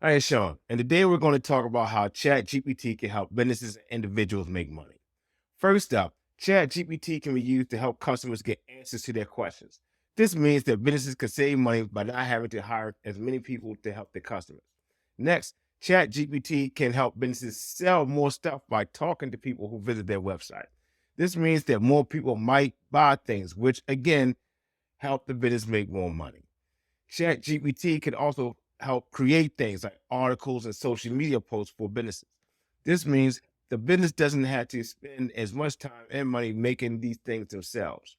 All right, Sean. And today we're going to talk about how ChatGPT can help businesses and individuals make money. First up, ChatGPT can be used to help customers get answers to their questions. This means that businesses can save money by not having to hire as many people to help their customers. Next, ChatGPT can help businesses sell more stuff by talking to people who visit their website. This means that more people might buy things, which again help the business make more money. ChatGPT can also help create things like articles and social media posts for businesses. This means the business doesn't have to spend as much time and money making these things themselves.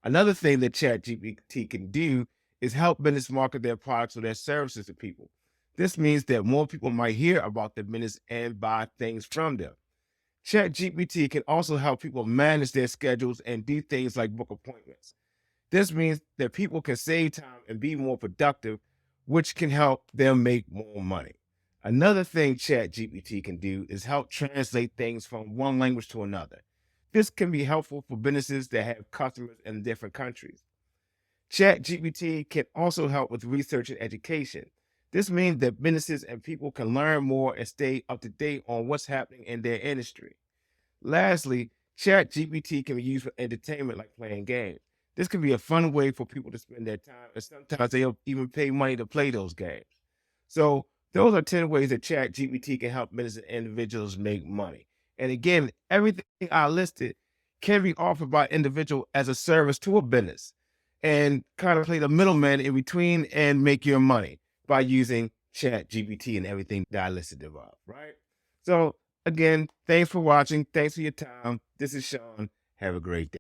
Another thing that ChatGPT can do is help business market their products or their services to people. This means that more people might hear about the business and buy things from them. ChatGPT can also help people manage their schedules and do things like book appointments. This means that people can save time and be more productive, which can help them make more money. Another thing ChatGPT can do is help translate things from one language to another. This can be helpful for businesses that have customers in different countries. ChatGPT can also help with research and education. This means that businesses and people can learn more and stay up to date on what's happening in their industry. Lastly, ChatGPT can be used for entertainment like playing games. This can be a fun way for people to spend their time, and sometimes they'll even pay money to play those games. So, those are 10 ways that ChatGPT can help business and individuals make money. And again, everything I listed can be offered by individual as a service to a business and kind of play the middleman in between and make your money by using ChatGPT and everything that I listed above, right? So again, thanks for watching. Thanks for your time. This is Sean. Have a great day.